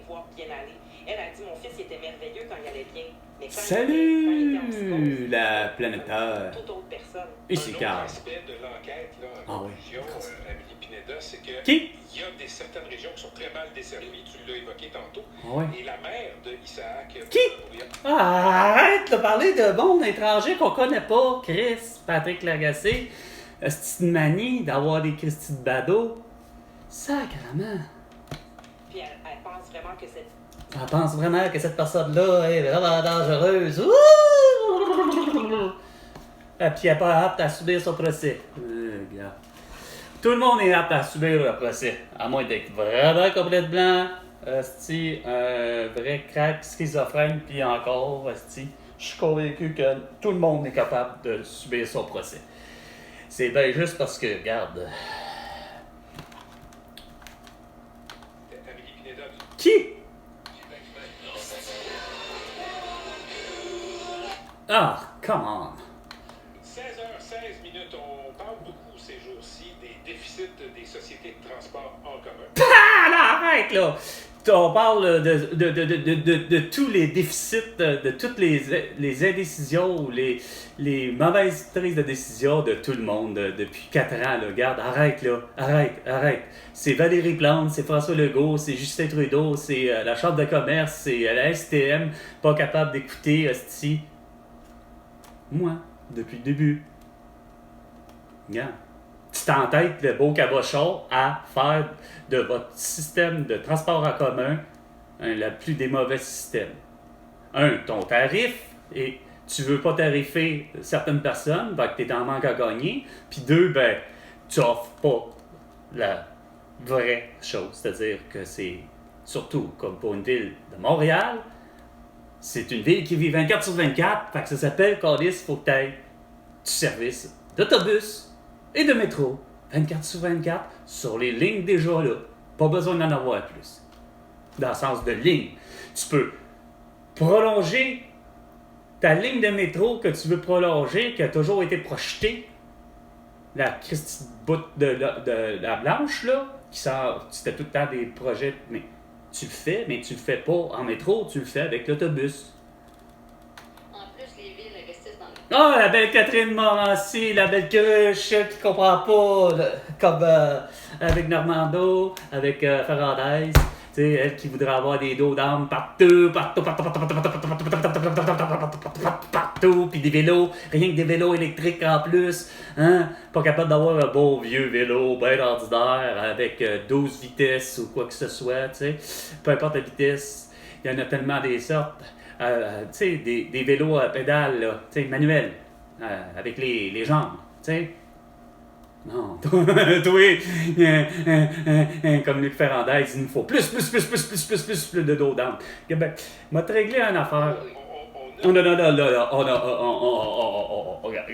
pouvoir bien aller. Elle a dit, mon fils, il était merveilleux quand il allait bien. Mais quand Salut, il était en psychose, la planète Terre. toute autre personne. Ici, Un autre Carl. aspect de l'enquête, là, en Ah oui. conclusion, Amélie Pineda, c'est que Qui? il y a certaines régions qui sont très mal desservies, tu l'as évoqué tantôt, Ah ouais. et la mère de Isaac... Qui? Ah, arrête de parler de monde étranger qu'on connaît pas. Chris, Patrick Lagacé. C'est une manie d'avoir des Christy de bado. Sacrement. Puis elle pense vraiment que cette... On pense vraiment que cette personne-là est vraiment dangereuse. Ouh! Et puis elle n'est pas apte à subir son procès. Gars. Tout le monde est apte à subir le procès. À moins d'être vraiment complètement blanc. Esti, un vrai crack schizophrène. Puis encore, esti, je suis convaincu que tout le monde est capable de subir son procès. C'est bien juste parce que, regarde. Amélie Pineda, Qui? Ah, come on. 16h16, on parle beaucoup ces jours-ci des déficits des sociétés de transport en commun. Ah, là, arrête, là! On parle de tous les déficits, de toutes les indécisions ou les mauvaises prises de décision de tout le monde depuis 4 ans. Là. Regarde, arrête, là. Arrête. C'est Valérie Plante, c'est François Legault, c'est Justin Trudeau, c'est la Chambre de commerce, c'est la STM, pas capable d'écouter, hostie. Moi, depuis le début. Regarde. Tu t'entêtes le beau cabochon à faire de votre système de transport en commun le plus des mauvais systèmes. Ton tarif, et tu veux pas tarifer certaines personnes, ben, que tu es en manque à gagner. Puis 2, ben, tu offres pas la vraie chose. C'est-à-dire que c'est, surtout comme pour une ville de Montréal, c'est une ville qui vit 24 sur 24, fait que ça s'appelle, Calice, il faut que tu aies du service d'autobus et de métro, 24 sur 24, sur les lignes déjà là. Pas besoin d'en avoir plus. Dans le sens de ligne. Tu peux prolonger ta ligne de métro que tu veux prolonger, qui a toujours été projetée, la Christie bout de la blanche, là, c'était tout le temps des projets, mais tu le fais, mais tu le fais pas en métro, tu le fais avec l'autobus. Ah, la belle Catherine Morancy, la belle cruche qui comprend pas, comme avec Normando, avec Ferrandez, tu sais, elle qui voudrait avoir des dos d'âme partout, puis des vélos, rien que des vélos électriques en plus, hein, pas capable d'avoir un beau vieux vélo bien ordinaire avec 12 vitesses ou quoi que ce soit, tu sais, peu importe la vitesse, il y en a tellement des sortes. Tu sais, des vélos à pédales, là, tu sais, manuels, avec les jambes, tu sais. Non, toi, comme Luc Ferrandez, il nous faut plus de dos d'âme. Ben, m'a te réglé une affaire. Non, regarde,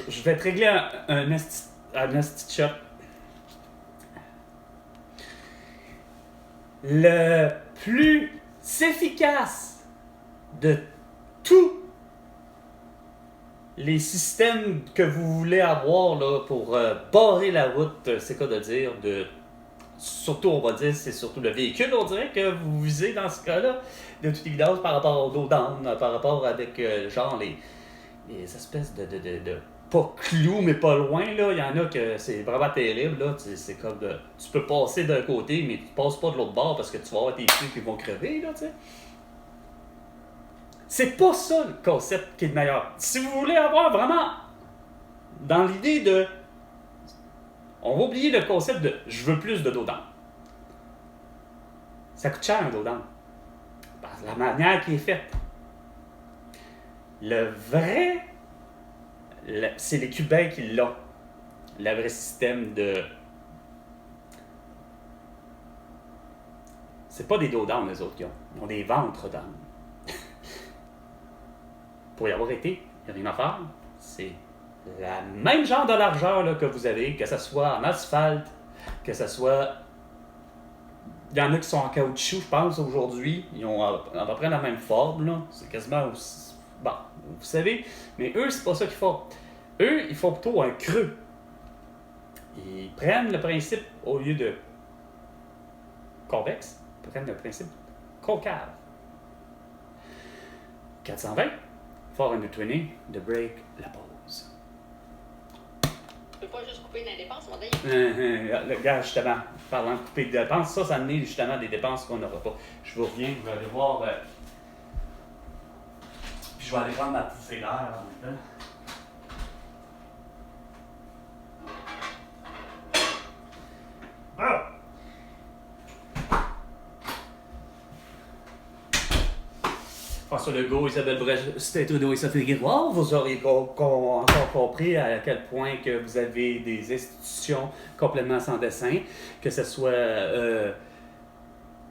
je vais te régler un esti shot. Le plus efficace de tous les systèmes que vous voulez avoir là, pour barrer la route, c'est quoi de dire, surtout on va dire, c'est surtout le véhicule, on dirait que vous visez dans ce cas-là, de toute évidence par rapport au dos d'âne, par rapport avec genre les espèces de pas clous mais pas loin, là, il y en a que c'est vraiment terrible, là, c'est comme tu peux passer d'un côté mais tu passes pas de l'autre bord parce que tu vas avoir tes pieds qui vont crever, là, tu sais. C'est pas ça le concept qui est le meilleur. Si vous voulez avoir vraiment dans l'idée de... On va oublier le concept de « je veux plus de dos d'âne ». Ça coûte cher un dos d'âne. La manière qui est faite. Le vrai... c'est les Cubains qui l'ont. Le vrai système de... C'est pas des dos d'âne, les autres qui ont. Ils ont des ventres d'âne. Pour y avoir été, il n'y a rien à faire. C'est le même genre de largeur là, que vous avez, que ce soit en asphalte, que ce soit... Il y en a qui sont en caoutchouc, je pense, aujourd'hui. Ils ont à peu près la même forme. Là. C'est quasiment aussi... Bon, vous savez. Mais eux, c'est pas ça qu'ils font. Eux, ils font plutôt un creux. Ils prennent le principe, au lieu de convexe, prennent le principe COCAV. 420, 420, de break, la pause. Tu peux pas juste couper dans les dépenses, mon Dieu. Le gars, justement, parlant de couper de dépenses, ça amené justement des dépenses qu'on n'aura pas. Je vous reviens, je vais aller voir. Puis je vais aller prendre ma poussée d'air en même temps. Ah! François Legault, Isabelle Brest, Trudeau et Sophie Guilloire, vous aurez encore compris à quel point que vous avez des institutions complètement sans dessin, que ce soit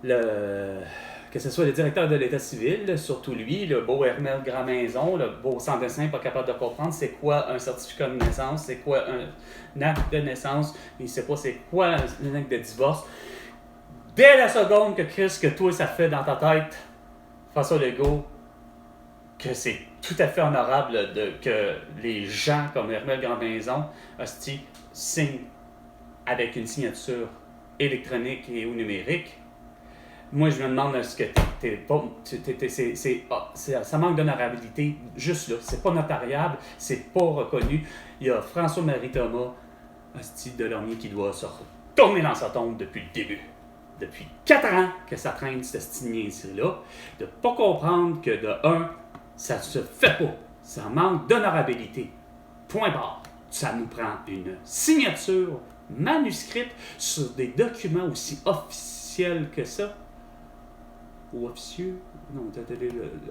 le directeur de l'État civil, surtout lui, le beau Hermel Grandmaison, le beau sans dessin, pas capable de comprendre c'est quoi un certificat de naissance, c'est quoi un acte de naissance, il ne sait pas c'est quoi un acte de divorce. Dès la seconde que Chris, que toi ça fait dans ta tête, François Legault, que c'est tout à fait honorable que les gens comme Hermel Grandmaison, hostie, signent avec une signature électronique et ou numérique. Moi, je me demande est-ce que t'es pas. Ça manque d'honorabilité juste là. C'est pas notariable, c'est pas reconnu. Il y a François-Marie Thomas, hostie Delormier, qui doit se retourner dans sa tombe depuis le début. Depuis 4 ans que ça traîne cette stignée ici-là, de pas comprendre que de un, ça se fait pas. Ça manque d'honorabilité. Point barre. Ça nous prend une signature manuscrite sur des documents aussi officiels que ça. Ou officieux? Non,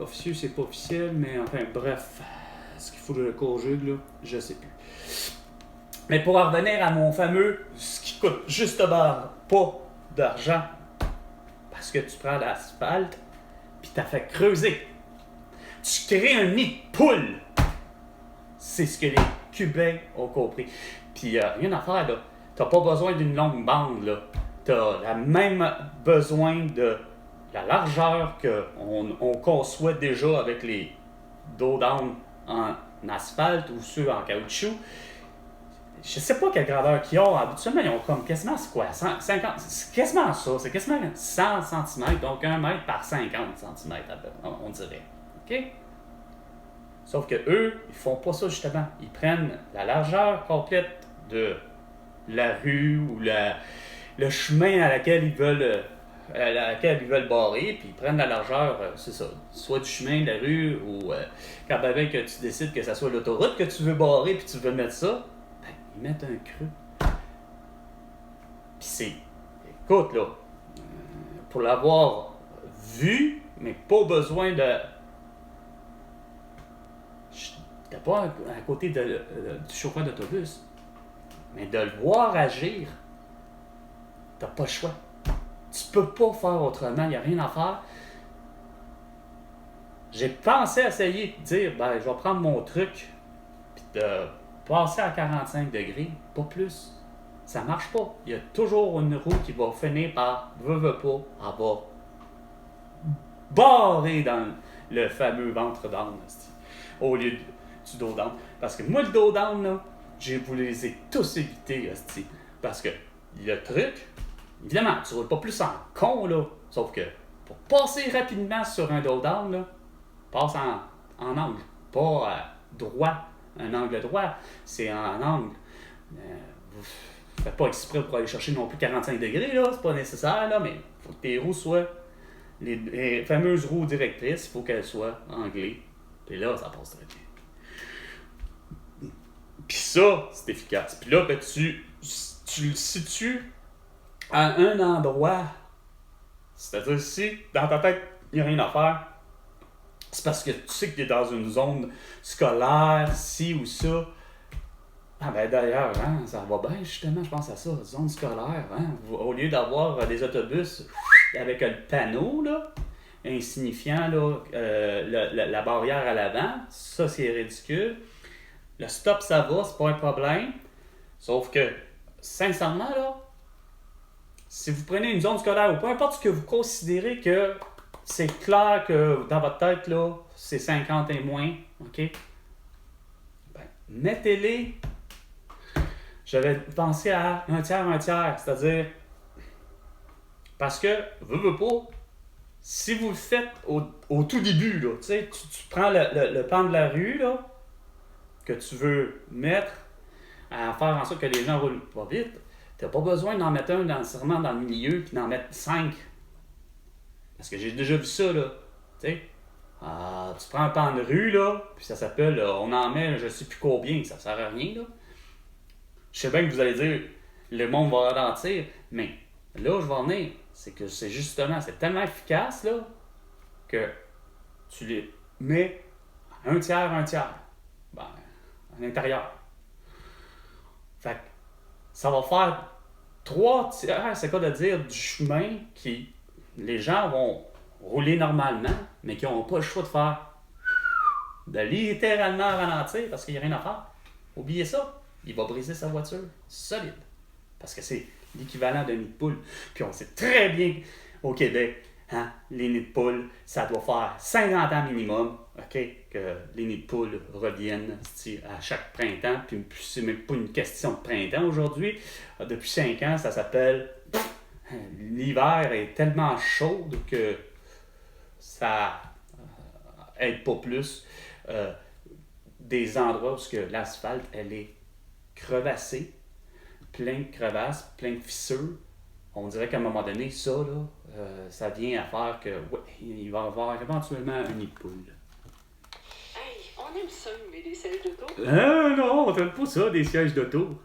officieux, c'est pas officiel, mais enfin, bref. Est-ce qu'il faut que je le conjugue, là? Je sais plus. Mais pour en revenir à mon fameux, ce qui coûte justement pas d'argent, parce que tu prends l'asphalte, puis t'as fait creuser. Tu crées un nid de poule. C'est ce que les Cubains ont compris. Puis rien à faire, là. T'as pas besoin d'une longue bande, là. T'as la même besoin de la largeur qu'on conçoit déjà avec les dos down en asphalte ou ceux en caoutchouc. Je sais pas quelle grandeur qu'ils ont. Habituellement, ils ont comme quasiment, c'est quoi, 50, c'est quasiment ça. C'est quasiment 100 cm, donc 1 mètre par 50 cm, on dirait. OK? Sauf que eux, ils font pas ça justement. Ils prennent la largeur complète de la rue ou le chemin à laquelle ils veulent barrer, puis ils prennent la largeur, c'est ça, soit du chemin, de la rue, ou quand même que tu décides que ça soit l'autoroute que tu veux barrer, puis tu veux mettre ça, ben, ils mettent un creux. Puis c'est, écoute là, pour l'avoir vu, mais pas besoin de... T'es pas à côté du chauffeur d'autobus, mais de le voir agir, t'as pas le choix. Tu peux pas faire autrement, il n'y a rien à faire. J'ai pensé essayer de dire, ben, je vais prendre mon truc, puis de passer à 45 degrés, pas plus. Ça marche pas. Il y a toujours une roue qui va finir par, veut pas, avoir barré dans le fameux ventre d'âne, au lieu du dos d'âne. Parce que moi, le dos d'âne, là, vous les ai tous évités, parce que le truc, évidemment, tu ne roules pas plus en con, là. Sauf que pour passer rapidement sur un dos d'âne, là, passe en angle. Pas droit, un angle droit, c'est en angle. Vous ne faites pas exprès pour aller chercher non plus 45 degrés, là, c'est pas nécessaire, là, mais il faut que tes roues soient, les fameuses roues directrices, il faut qu'elles soient anglées. Puis là, ça passe très bien. Puis ça, c'est efficace. Puis là, ben, tu le situes à un endroit, c'est-à-dire si dans ta tête, il n'y a rien à faire, c'est parce que tu sais que tu es dans une zone scolaire, ci ou ça. Ah ben d'ailleurs, hein, ça va bien justement, je pense à ça, zone scolaire. Hein, au lieu d'avoir des autobus avec un panneau, là, insignifiant là, la barrière à l'avant, ça c'est ridicule. Le stop, ça va, c'est pas un problème. Sauf que, sincèrement, là, si vous prenez une zone scolaire ou peu importe ce que vous considérez que c'est clair que dans votre tête, là, c'est 50 et moins, OK? Ben, mettez-les. J'avais pensé à un tiers, c'est-à-dire Parce que, veux pas, si vous le faites au tout début, là, tu sais, tu prends le pan de la rue, là, que tu veux mettre à faire en sorte que les gens roulent pas vite, tu n'as pas besoin d'en mettre un nécessairement dans le milieu puis d'en mettre 5. Parce que j'ai déjà vu ça, là. Tu sais, tu prends un pan de rue, là, puis ça s'appelle, on en met je sais plus combien, ça sert à rien, là. Je sais bien que vous allez dire, le monde va ralentir, mais là où je vais en venir, c'est que c'est justement, c'est tellement efficace, là, que tu les mets un tiers, ben, à l'intérieur. Fait que ça va faire 3 tiers, c'est quoi de dire, du chemin qui, les gens vont rouler normalement, mais qui n'ont pas le choix de faire, de littéralement ralentir parce qu'il n'y a rien à faire. Oubliez ça, il va briser sa voiture solide. Parce que c'est l'équivalent d'un nid de poule. Puis on sait très bien au Québec, hein, les nids de poule, ça doit faire 50 ans minimum, OK, que les nids de poule reviennent à chaque printemps. Puis c'est même pas une question de printemps aujourd'hui. Depuis 5 ans, ça s'appelle... L'hiver est tellement chaud que ça aide pas plus des endroits où que l'asphalte, elle est crevassée, plein de crevasses, plein de fissures. On dirait qu'à un moment donné, ça, là, ça vient à faire que, ouais, il va y avoir éventuellement un nid de poule. Hey, on aime ça, mais des sièges d'auto. Ah non, on t'aime pas ça, des sièges d'auto.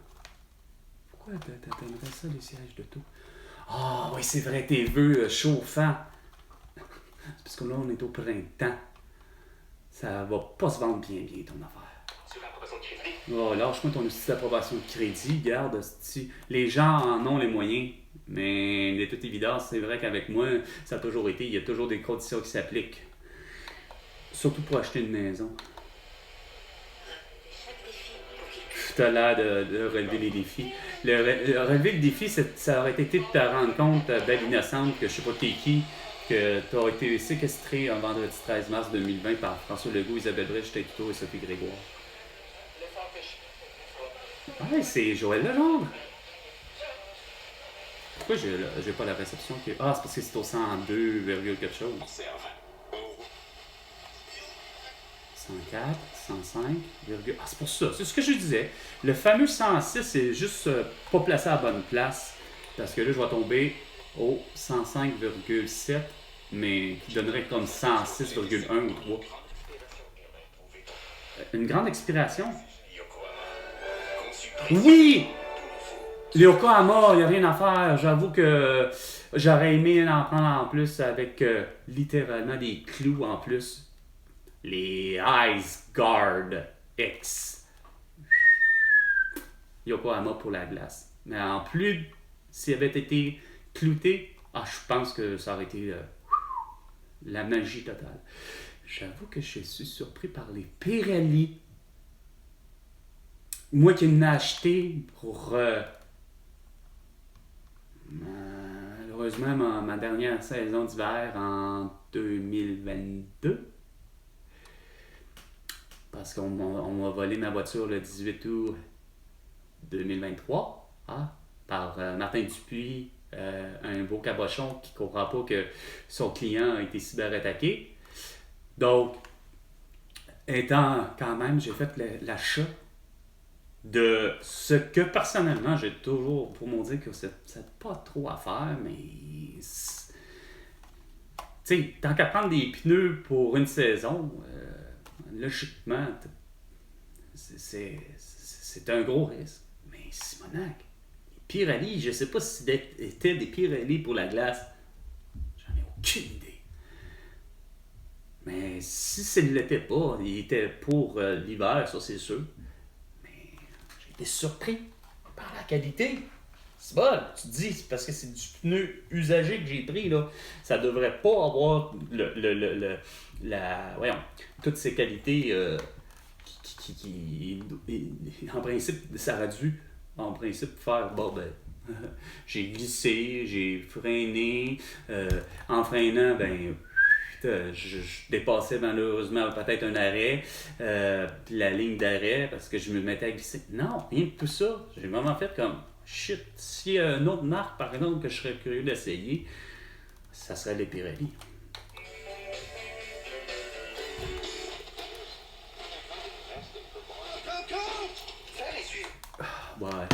Pourquoi t'aimerais ça, des sièges d'auto? Ah oui, c'est vrai, tes vœux chauffants. C'est parce que là, on est au printemps. Ça va pas se vendre bien ton affaire. Sur l'approbation de crédit. Oh, lâche-moi ton outil d'approbation de crédit. Garde, les gens en ont les moyens. Mais de toute évidence, c'est vrai qu'avec moi, ça a toujours été. Il y a toujours des conditions qui s'appliquent. Surtout pour acheter une maison. Tu as l'air de relever les défis. Relever le défi, ça aurait été de te rendre compte, belle innocente, que je sais pas t'es qui, que tu as été séquestré un vendredi 13 mars 2020 par François Legault, Isabelle Brich, Tito et Sophie Grégoire. Ouais, c'est Joël Legendre. Pourquoi j'ai pas la réception qui... Ah, c'est parce que c'est au 102, quelque chose. 104, 105, ah, c'est pour ça, c'est ce que je disais. Le fameux 106, c'est juste pas placé à la bonne place. Parce que là, je vais tomber au 105,7, mais qui donnerait comme 106,1 ou 3. Une grande expiration. Oui! Yokohama, il n'y a rien à faire. J'avoue que j'aurais aimé en prendre en plus avec littéralement des clous en plus. Les Ice Guard X. Yokohama pour la glace. Mais en plus, s'il avait été clouté, je pense que ça aurait été la magie totale. J'avoue que je suis surpris par les Pirelli. Moi qui l'ai acheté pour malheureusement ma dernière saison d'hiver en 2022. Parce qu'on m'a volé ma voiture le 18 août 2023 par Martin Dupuis, un beau cabochon qui ne comprend pas que son client a été cyberattaqué. Donc, étant quand même, j'ai fait l'achat de ce que personnellement, j'ai toujours, pour me dire que c'est pas trop à faire, mais tu sais, tant qu'à prendre des pneus pour une saison, logiquement, c'est un gros risque. Mais Simonac, les Pirelli, je ne sais pas si c'était des Pirelli pour la glace. J'en ai aucune idée. Mais si ça ne l'était pas, il était pour l'hiver, ça c'est sûr. Mais j'ai été surpris par la qualité. C'est bon, tu te dis, c'est parce que c'est du pneu usagé que j'ai pris, là. Ça devrait pas avoir toutes ces qualités qui en principe, ça aurait dû, en principe, faire, j'ai glissé, j'ai freiné, en freinant, je dépassais malheureusement peut-être un arrêt, la ligne d'arrêt, parce que je me mettais à glisser. Non, rien de tout ça. J'ai vraiment fait comme, Shit, s'il y a une autre marque, par exemple, que je serais curieux d'essayer, ça serait les Pirelli. Ouais.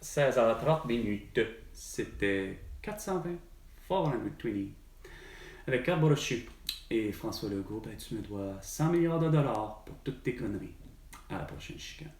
16h30 minutes. C'était 420 420 avec Carl Brochu et François Legault. Ben, tu me dois 100 milliards de dollars pour toutes tes conneries. À la prochaine chicane.